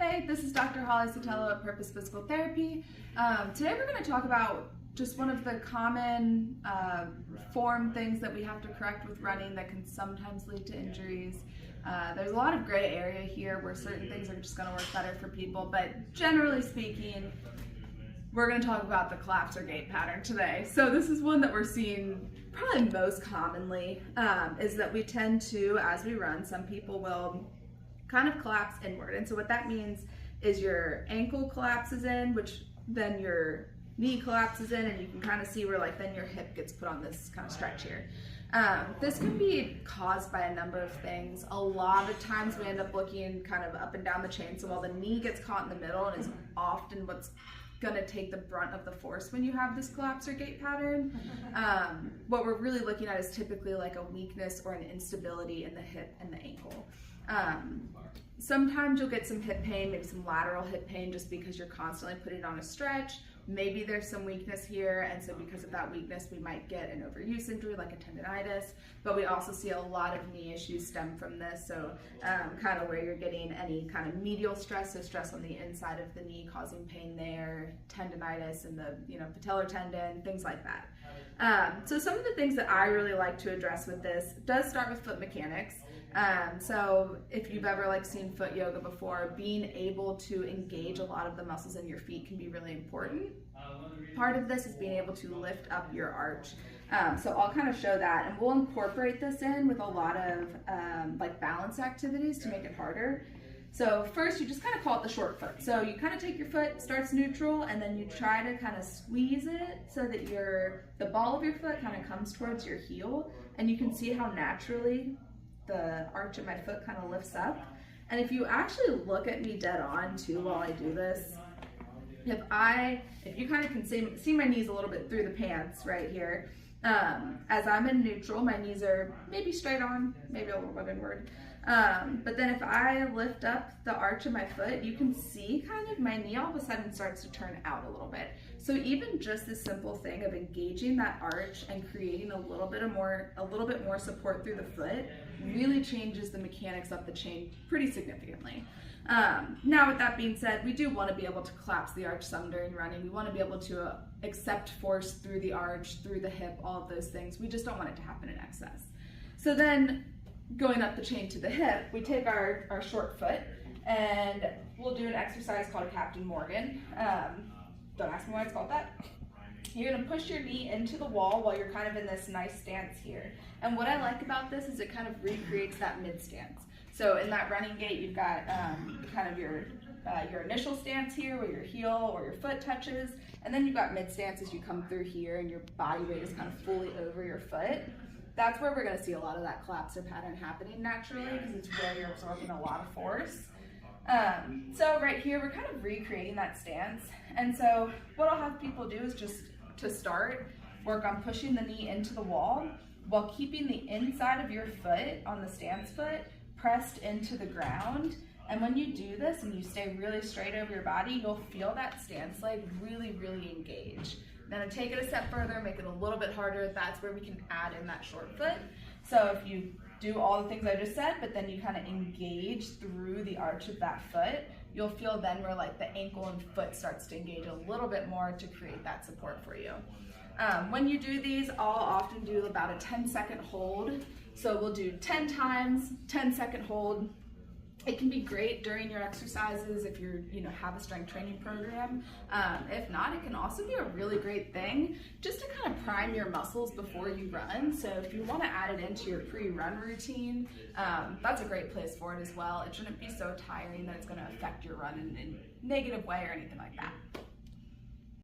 Hey, this is Dr. Holly Sotelo at Purpose Physical Therapy. Today we're going to talk about just one of the common form things that we have to correct with running that can sometimes lead to injuries. There's a lot of gray area here where certain things are just going to work better for people, but generally speaking, we're going to talk about the collapse or gait pattern today. So this is one that we're seeing probably most commonly, is that we tend to, as we run, some people will kind of collapse inward. And so what that means is your ankle collapses in, which then your knee collapses in, and you can kind of see where like then your hip gets put on this kind of stretch here. This can be caused by a number of things. A lot of times we end up looking kind of up and down the chain. So while the knee gets caught in the middle and is often what's going to take the brunt of the force when you have this collapse or gait pattern, what we're really looking at is typically like a weakness or an instability in the hip and the ankle. Sometimes you'll get some hip pain, maybe some lateral hip pain, just because you're constantly putting on a stretch. Maybe there's some weakness here, and so because of that weakness, we might get an overuse injury like a tendonitis, but we also see a lot of knee issues stem from this, so kind of where you're getting any kind of medial stress, so stress on the inside of the knee causing pain there, tendonitis in the patellar tendon, things like that. So some of the things that I really like to address with this does start with foot mechanics. So if you've ever seen foot yoga before, being able to engage a lot of the muscles in your feet can be really important. Part of this is being able to lift up your arch. So I'll kind of show that, and we'll incorporate this in with a lot of balance activities to make it harder. So first, you just kind of call it the short foot. So you kind of take your foot, starts neutral, and then you try to kind of squeeze it so that the ball of your foot kind of comes towards your heel, and you can see how naturally the arch of my foot kind of lifts up. And if you actually look at me dead on too while I do this, if you kind of can see my knees a little bit through the pants right here, as I'm in neutral, my knees are maybe straight on, maybe a little bit inward. But then if I lift up the arch of my foot, you can see kind of my knee all of a sudden starts to turn out a little bit. So even just this simple thing of engaging that arch and creating a little bit more support through the foot really changes the mechanics up the chain pretty significantly. Now with that being said, we do want to be able to collapse the arch some during running. We want to be able to accept force through the arch, through the hip, all of those things. We just don't want it to happen in excess. So then going up the chain to the hip, we take our short foot and we'll do an exercise called Captain Morgan. Don't ask me why it's called that. You're going to push your knee into the wall while you're kind of in this nice stance here. And what I like about this is it kind of recreates that mid stance. So in that running gait, you've got kind of your initial stance here where your heel or your foot touches, and then you've got mid stance as you come through here and your body weight is kind of fully over your foot. That's where we're going to see a lot of that collapsor pattern happening naturally, because it's where you're absorbing a lot of force. So right here, we're kind of recreating that stance. And so what I'll have people do is just to start, work on pushing the knee into the wall while keeping the inside of your foot on the stance foot pressed into the ground. And when you do this and you stay really straight over your body, you'll feel that stance leg really, really engage. Then take it a step further, make it a little bit harder. That's where we can add in that short foot. So if you do all the things I just said, but then you kind of engage through the arch of that foot, you'll feel then where the ankle and foot starts to engage a little bit more to create that support for you. When you do these, I'll often do about a 10-second hold. So we'll do 10 times, 10-second hold. It can be great during your exercises if you have a strength training program. If not, it can also be a really great thing just to kind of prime your muscles before you run. So if you want to add it into your pre-run routine, that's a great place for it as well. It shouldn't be so tiring that it's going to affect your run in a negative way or anything like that.